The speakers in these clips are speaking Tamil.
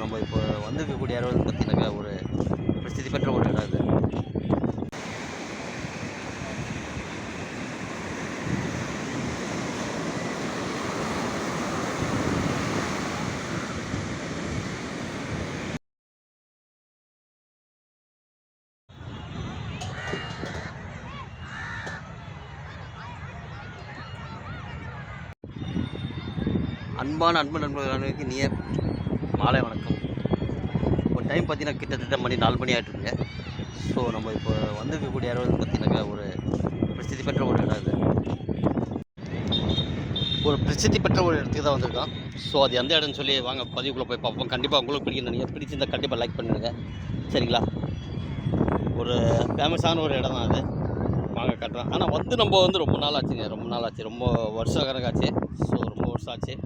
நம்ம இப்போ வந்திருக்கக்கூடிய இடம் வந்து பார்த்தீங்கன்னாக்கா ஒரு பிரசித்தி பெற்ற ஒரு இடம் இது. அன்பான அன்பு நண்பர்களுக்கு நீ மாலை வணக்கம். ஒரு டைம் பார்த்தீங்கன்னா கிட்டத்தட்ட மணி 4 மணி ஆகிட்டுருங்க. ஸோ நம்ம இப்போ வந்திருக்கக்கூடிய இடம் வந்து பார்த்தீங்கன்னாக்கா ஒரு பிரசித்தி பெற்ற ஒரு இடம் இது. ஒரு பிரசித்தி பெற்ற ஒரு இடத்துக்கு தான் வந்திருக்கோம். ஸோ அது எந்த இடம்னு சொல்லி வாங்க பதிவுக்குள்ளே போய் பார்ப்போம். கண்டிப்பாக உங்களுக்கு பிடிக்கும். நீங்கள் பிடிச்சிருந்தால் கண்டிப்பாக லைக் பண்ணுங்க, சரிங்களா? ஒரு ஃபேமஸான ஒரு இடம் தான் அது. வாங்க காட்டுறோம். ஆனால் நம்ம ரொம்ப நாள் ஆச்சுங்க. ரொம்ப வருஷம் கணக்காச்சு. ஸோ ரொம்ப வருஷம் ஆச்சு.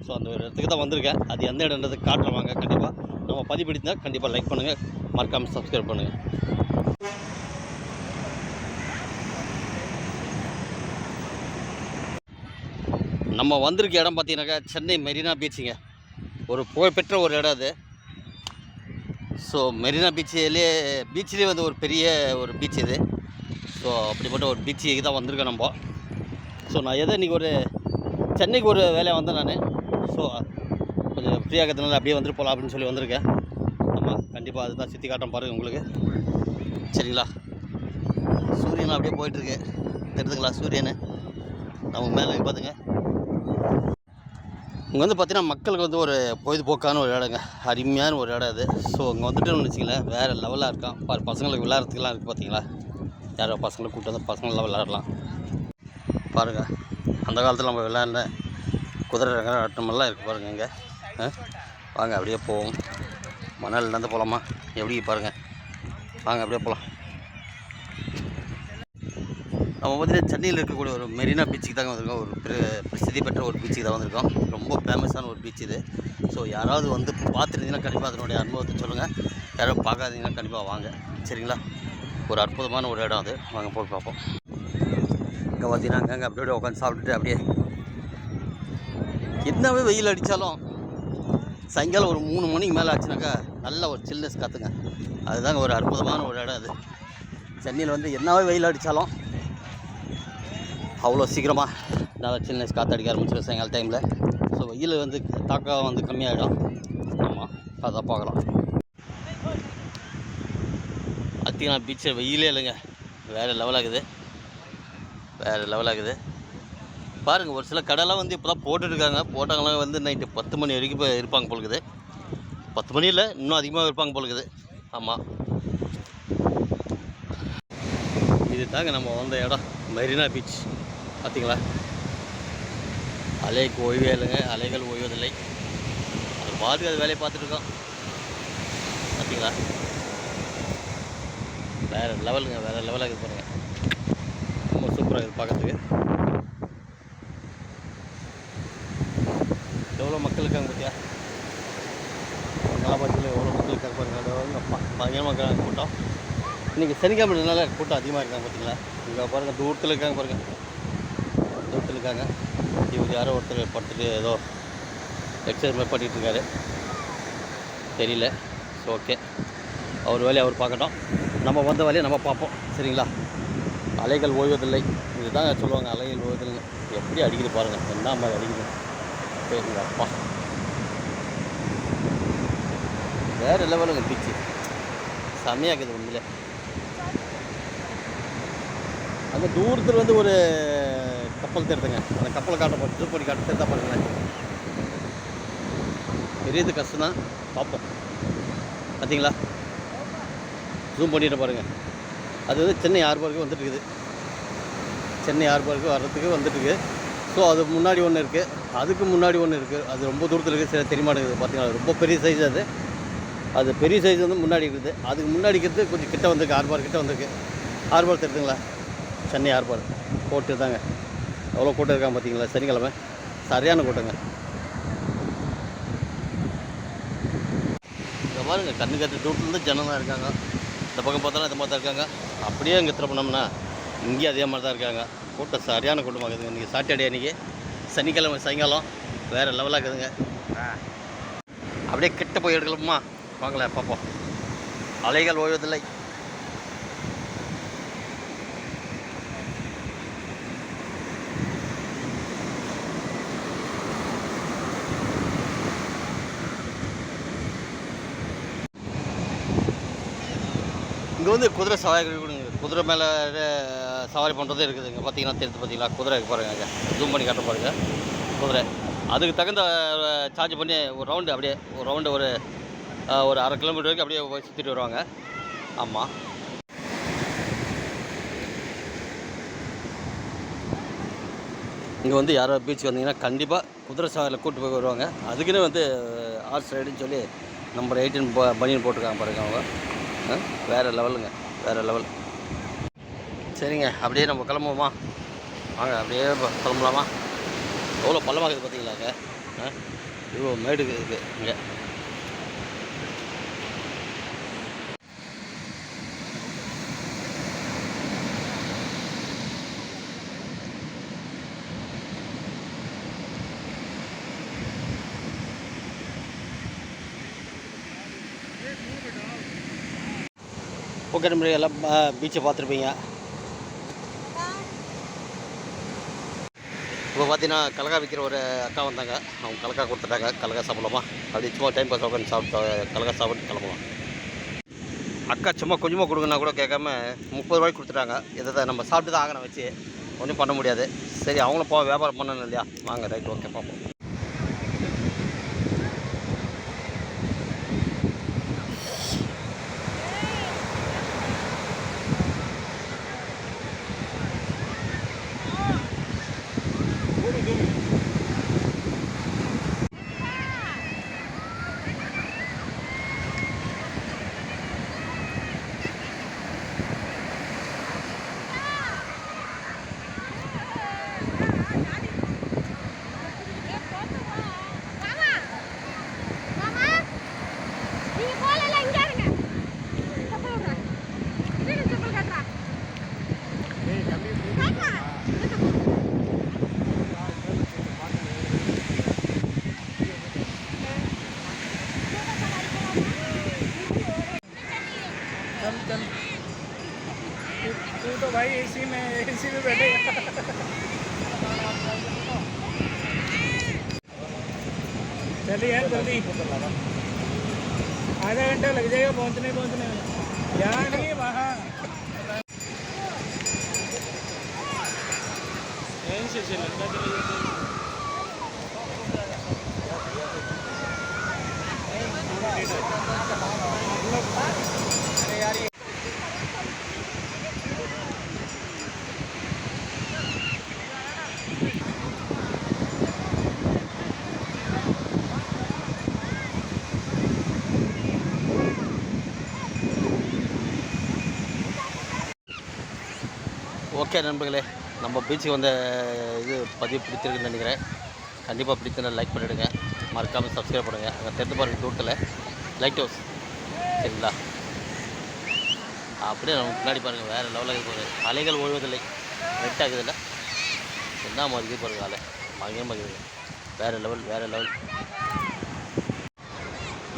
ஸோ அந்த ஒரு இடத்துக்கு தான் வந்திருக்கேன். அது எந்த இடம்ன்றது காட்டுறோம் வாங்க. கண்டிப்பாக நம்ம பதிவு பிடிச்சிருந்தால் கண்டிப்பாக லைக் பண்ணுங்கள், மறக்காமல் சப்ஸ்கிரைப் பண்ணுங்கள். நம்ம வந்திருக்க இடம் பார்த்தீங்கன்னாக்கா சென்னை மெரினா பீச்சுங்க. ஒரு புகழ்பெற்ற ஒரு இடம் அது. ஸோ மெரினா பீச்சிலே வந்து ஒரு பெரிய ஒரு பீச் இது. ஸோ அப்படிப்பட்ட ஒரு பீச்சுக்கு தான் வந்திருக்கேன் நம்ம. ஸோ நான் இன்றைக்கி ஒரு சென்னைக்கு ஒரு வேலையாக வந்தேன் நான். ஸோ கொஞ்சம் ஃப்ரீயாக இருக்கிறதுனால அப்படியே வந்துட்டு போகலாம் அப்படின்னு சொல்லி வந்திருக்கேன். ஆமாம், கண்டிப்பாக அதுதான் சுற்றி காட்டுறேன் பாருங்கள் உங்களுக்கு, சரிங்களா? சூரியன் அப்படியே போயிட்டுருக்கு, தெரியுதுங்களா? சூரியன் நமக்கு மேலே பார்த்துங்க. இங்கே வந்து பார்த்தீங்கன்னா மக்களுக்கு வந்து ஒரு பொழுதுபோக்கான ஒரு இடங்க, அருமையான ஒரு இடம் அது. ஸோ இங்கே வந்துட்டோம்னு வச்சிங்களேன், வேறு லெவலாக இருக்கான் பாரு. பசங்களுக்கு விளையாடுறதுக்கெலாம் இருக்குது பார்த்தீங்களா? யாரோ பசங்களை கூப்பிட்டு வந்து பசங்களெலாம் விளையாடலாம் பாருங்கள். அந்த காலத்தில் நம்ம விளையாண்ட குதிரை ஆட்டமெல்லாம் இருக்குது பாருங்கள். இங்கே வாங்க அப்படியே போவோம். மணல்லேருந்து போகலாமா? எப்படி பாருங்கள், வாங்க அப்படியே போகலாம். நம்ம பார்த்தீங்கன்னா சென்னையில் இருக்கக்கூடிய ஒரு மெரினா பீச்சுக்கு தாங்க வந்திருக்கோம். ஒரு பிரசித்தி பெற்ற ஒரு பீச்சுக்கு தான் வந்திருக்கோம். ரொம்ப ஃபேமஸான ஒரு பீச் இது. ஸோ யாராவது வந்து பார்த்துருந்தீங்கன்னா கண்டிப்பாக அதனுடைய அனுபவத்தை சொல்லுங்கள். யாராவது பார்க்காதீங்கன்னா கண்டிப்பாக வாங்க, சரிங்களா? ஒரு அற்புதமான ஒரு இடம் அது. வாங்க போய் பார்ப்போம். இங்கே பார்த்தீங்கன்னா அங்கே அப்படியே உட்காந்து சாப்பிட்டுட்டு அப்படியே என்னவே வெயில் அடித்தாலும் சாயங்காலம் ஒரு 3 மணிக்கு மேலே ஆச்சுனாக்கா நல்ல ஒரு சில்னஸ் காற்றுங்க. அதுதாங்க ஒரு அற்புதமான ஒரு இடம் அது. சென்னையில் வந்து என்னவே வெயில் அடித்தாலும் அவ்வளோ சீக்கிரமாக நல்லா சில்னஸ் காற்று அடிக்க ஆரம்பிச்சிடும் சாயங்கால டைமில். ஸோ வெயில் வந்து தாக்கம் வந்து கம்மியாகிடும். ஆமாம், அதான் பார்க்கலாம். பார்த்தீங்கன்னா பீச்சில் வெயிலே இல்லைங்க, வேறு லெவலாகுது, வேறு லெவலாகுது பாருங்கள். ஒரு சில கடைலாம் வந்து இப்போ தான் போட்டுட்ருக்காங்க. போட்டாங்களாம் வந்து நைட்டு 10 மணி வரைக்கும் இப்போ இருப்பாங்க போலுக்குது. 10 மணி இல்லை, இன்னும் அதிகமாக இருப்பாங்க போலுக்குது. ஆமாம், இது தாங்க நம்ம வந்த இடம் மெரினா பீச். பார்த்தீங்களா? அலைக்கு ஓய்வே இல்லைங்க, அலைகள் ஓய்வதில்லை. அது பாட்டுக்கு அது வேலையை பார்த்துட்ருக்கோம். பார்த்தீங்களா? வேறு லெவலுங்க, வேறு லெவலாக இது பாருங்கள். ரொம்ப சூப்பராக இருக்குது பார்க்குறதுக்கு. எவ்வளோ மக்கள் இருக்காங்க பார்த்தியா? ஞாபகத்தில் எவ்வளோ மக்கள் இருக்காங்க பாருங்கள். அப்பா பயங்கரமாக இருக்காங்க கூட்டம். இன்றைக்கி சனிக்கிழமைனால கூட்டம் அதிகமாக இருக்காங்க பார்த்தீங்களா? இங்கே பாருங்கள், தூரத்தில் இருக்காங்க பாருங்கள், தூரத்தில் இருக்காங்க. இவர் யாரோ ஒருத்தர் படுத்துட்டு ஏதோ எக்ஸசைஸ் மாதிரி பண்ணிகிட்ருக்காரு, தெரியல. ஸோ ஓகே, அவர் வேலையை அவர் பார்க்கட்டும், நம்ம வந்த வேலையை நம்ம பார்ப்போம், சரிங்களா? அலைகள் ஓய்வதில்லை, இதுதாங்க சொல்லுவாங்க, அலைகள் ஓய்வதில்லை. எப்படி அடிக்குது பாருங்கள், என்ன மாதிரி அடிக்குது. சரிங்க அப்பா, வேறு லெவலுங்க பீச்சு, செம்மையாக இருக்குது உண்மையிலே. அங்கே தூரத்தில் வந்து ஒரு கப்பல் தெரியுதுங்க. அந்த கப்பலை காட்ட ஜூம் பண்ணி காட்ட தெரிந்தா பாருங்களேன். பெரியது கஷ்டம் தான், பார்ப்போம். பார்த்தீங்களா? ஜூம் பண்ணிட்டு பாருங்கள். அது வந்து சென்னை ஹார்பருக்கு வந்துட்டு இருக்குது. சென்னை ஹார்பருக்கு வர்றதுக்கு வந்துட்டுருக்கு. ஸோ அது முன்னாடி ஒன்று இருக்குது, அதுக்கு முன்னாடி ஒன்று இருக்குது. அது ரொம்ப தூரத்தில் இருக்குது, சரி தெரியுமாட்டேங்குது. பார்த்தீங்களா? ரொம்ப பெரிய சைஸ் அது. அது பெரிய சைஸ் வந்து முன்னாடி இருக்குது. அதுக்கு முன்னாடி இருக்கிறது கொஞ்சம் கிட்ட வந்திருக்கு, ஹார்பர் கிட்ட வந்திருக்கு. ஹார்பர் தெரியுதுங்களா? சென்னை ஹார்பர் போட்டு தாங்க. எவ்வளோ கூட்டம் இருக்காங்க பார்த்தீங்களா? சனிக்கிழமை சரியான கூட்டங்க. இங்கே பாருங்கள், கண்ணு கற்று தூரத்துலேருந்து ஜனமாக இருக்காங்க. இந்த பக்கம் பார்த்தாலும் இந்த மாதிரி தான் இருக்காங்க. அப்படியே இங்கே திருப்பினோம்னா இங்கேயும் அதே மாதிரி தான் இருக்காங்க. கூட்டம் சரியான கூட்டமாக இருக்குதுங்க. இன்றைக்கி சாட்டர்டே, அன்றைக்கி சனிக்கிழமை சாயங்காலம் வேறு லெவலாக இருக்குதுங்க. அப்படியே கிட்ட போய் எடுக்கலாமா? வாங்களேன் பார்ப்போம். அலைகள் ஓய்வதில்லை. இங்கே வந்து குதிரை சவாரி கொடுங்க. குதிரை மேலே சவாரி பண்ணுறதே இருக்குது. இங்கே பார்த்தீங்கன்னா தெரிஞ்சு பார்த்தீங்களா குதிரை பாருங்க. ஜூம் பண்ணி காட்ட பாருங்க குதிரை. அதுக்கு தகுந்த சார்ஜ் பண்ணி ஒரு ரவுண்டு அப்படியே ஒரு ரவுண்டு ஒரு 1/2 கிலோமீட்டர் வரைக்கும் அப்படியே போய் சுற்றிட்டு வருவாங்க. ஆமாம், இங்கே வந்து யாரோ பீச் வந்தீங்கன்னா கண்டிப்பாக குதிரை சவாரியில் கூப்பிட்டு போய் வருவாங்க. அதுக்குன்னு வந்து ஹார்ஸ் ரைடுன்னு சொல்லி நம்பர் 18 பனியன் போட்டிருக்காங்க பாருங்க. அவங்க வேறு லெவலுங்க, வேறு லெவல். சரிங்க, அப்படியே நம்ம கிளம்புவோமா? வாங்க அப்படியே கிளம்பலாமா? எவ்வளோ பள்ளமாகுது பார்த்தீங்களாங்க. இவ்வளோ மேடுக்கு இருக்குது இங்கே. ஓகே, நம்ம எல்லாம் பீச்சை பார்த்துருப்பீங்க. இப்போ பார்த்தீங்கன்னா கலக்கா விற்கிற ஒரு அக்கா வந்தாங்க. அவங்க கலக்கா கொடுத்துட்டாங்க. கலக்கா சாப்பிடலாமா? அப்படி சும்மா டைம் பாஸ் உட்காந்து சாப்பிட்டு கலக்கா சாப்பிட்டு கிளம்பலாம். அக்கா சும்மா கொஞ்சமாக கொடுங்கன்னா கூட கேட்காம 30 ரூபாய்க்கு கொடுத்துட்டாங்க. இதை நம்ம சாப்பிட்டு தான் ஆகணும், வச்சு ஒன்றும் பண்ண முடியாது. சரி, அவங்களும் வியாபாரம் பண்ணணும் இல்லையா? வாங்க, ரைட், ஓகே, பார்ப்போம். तू तो भाई एसी में बैठेगा। चलिए जल्दी, आधा घंटा लग जाएगा पहुंचने में। यहाँ नहीं, वहाँ यहीं से श्रीलंका चले जाते हैं। ஓகே நண்பர்களே, நம்ம பீச்சுக்கு வந்த இது பதிவு பிடிச்சிருக்குன்னு நினைக்கிறேன். கண்டிப்பாக பிடிச்சிருந்தா லைக் பண்ணிவிடுங்க. மறக்காமல் சப்ஸ்கிரைப் பண்ணுங்கள். அங்கே தெரிந்து பாருங்கள் தூரத்தில் லைட் ஹவுஸ், சரிங்களா? அப்படியே நம்ம முன்னாடி பாருங்கள், வேறு லெவலில் போகுது. அலைகள் ஓய்வதில்லை. ரெட் ஆகுதுல்ல, என்ன மாதிரி பாருங்கள். அலை பயங்கரமாக இருக்குது. வேறு லெவல், வேறு லெவல்.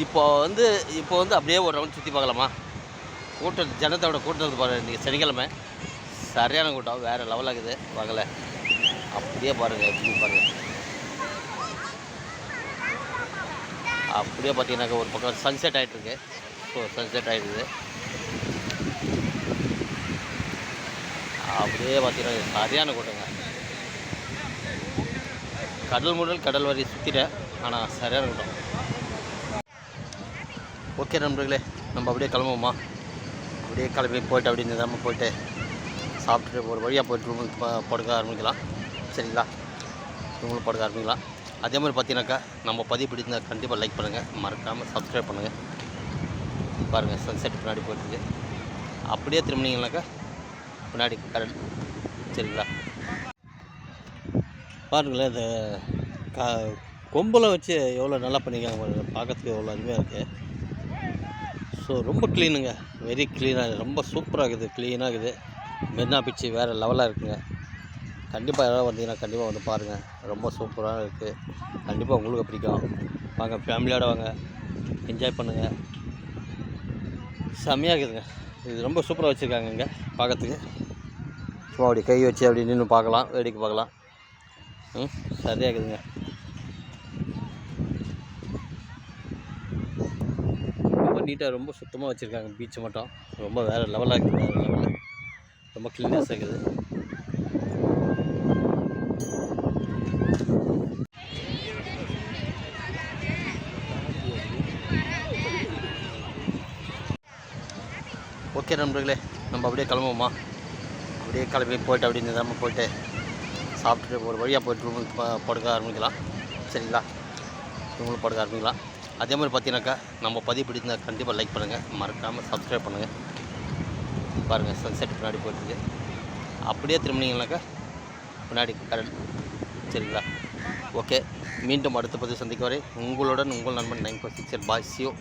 இப்போ வந்து அப்படியே ஒரு ரவுண்ட் சுற்றி பார்க்கலாமா? கூட்டம், ஜனத்தோட கூட்டம் பாருங்கள். இன்றைக்கி சனிக்கிழமை, சரியான கூட்டம், வேறு லெவலாகுது. வாங்கலை, அப்படியே பாருங்கள், எப்படி பாருங்கள். அப்படியே பார்த்தீங்கன்னாக்கா ஒரு பக்கம் சன்செட் ஆகிட்டுருக்கு. ஸோ சன்செட் ஆகிடுது. அப்படியே பார்த்தீங்கன்னா சரியான கூட்டங்க. கடல் முதல் கடல் வரை சுற்றிட்டேன், ஆனால் சரியான கூட்டம். ஓகே நண்பர்களே, நம்ம அப்படியே கிளம்புவோமா? அப்படியே கிளம்பி போய்ட்டு அப்படியே நிதானமாக போய்ட்டு சாப்பிட்டுட்டு ஒரு வழியாக போய்ட்டு ரூமுக்கு படுக்க ஆரம்பிக்கலாம், சரிங்களா? ரூமில் படுக்க ஆரம்பிக்கலாம். அதே மாதிரி பார்த்தீங்கன்னாக்கா நம்ம பதிவு பிடிச்சிருந்தா கண்டிப்பாக லைக் பண்ணுங்கள், மறக்காமல் சப்ஸ்கிரைப் பண்ணுங்கள். பாருங்கள், சன்செட் பின்னாடி போயிட்டுருக்கு. அப்படியே திரும்பினீங்கன்னாக்கா பின்னாடி கடல், சரிங்களா? பாருங்களேன், இந்த கொம்பில் வச்சு எவ்வளோ நல்லா பண்ணியிருக்காங்க பாருங்கள். பார்க்கறதுக்கு எவ்வளோ அருமையாக இருக்குது. ஸோ ரொம்ப க்ளீனுங்க, வெரி க்ளீனாக, ரொம்ப சூப்பராக இருக்குது, க்ளீனாக இருக்குது. மெரினா பீச்சு வேறு லெவலாக இருக்குதுங்க. கண்டிப்பாக யாராவது வந்தீங்கன்னா கண்டிப்பாக வந்து பாருங்கள், ரொம்ப சூப்பராக இருக்குது. கண்டிப்பாக உங்களுக்கு பிடிக்கும். வாங்க, ஃபேமிலியோடு வாங்க, என்ஜாய் பண்ணுங்கள். செம்மையாக இருக்குதுங்க. இது ரொம்ப சூப்பராக வச்சுருக்காங்க இங்கே பார்க்கறதுக்கு. சும்மா அப்படி கை வச்சு அப்படி நின்று பார்க்கலாம், வேடிக்கை பார்க்கலாம். சரியாக இருக்குதுங்க. ரொம்ப நீட்டாக ரொம்ப சுத்தமாக வச்சுருக்காங்க பீச்சு மட்டும். ரொம்ப வேறு லெவலாக இருக்குது. வேறு லெவலில் ரொம்ப க்ளீனஸ் இருக்குது. ஓகே நண்பர்களே, நம்ம அப்படியே கிளம்புவோமா? அப்படியே கிளம்பி போய்ட்டு அப்படியே நிதானமாக போய்ட்டு சாப்பிட்டுட்டு ஒரு வழியாக போய்ட்டு ரூமுக்கு படுக்க ஆரம்பிக்கலாம். சரிங்களா? ரூமில் படுக்க ஆரம்பிக்கலாம். அதே மாதிரி பார்த்தீங்கன்னாக்கா நம்ம பதிவு பிடிச்சிருந்தா கண்டிப்பாக லைக் பண்ணுங்கள், மறக்காமல் சப்ஸ்கிரைப் பண்ணுங்கள். பாருங்கள் சன்செட் பின்னாடி போயிட்டுருக்கு. அப்படியே திரும்பினீங்கன்னாக்கா பின்னாடி கடல். சரிங்களா? ஓகே, மீண்டும் அடுத்த பதிவு சந்திக்க வரை உங்களுடன் உங்கள் நண்பன் 946 பாய். சியோ.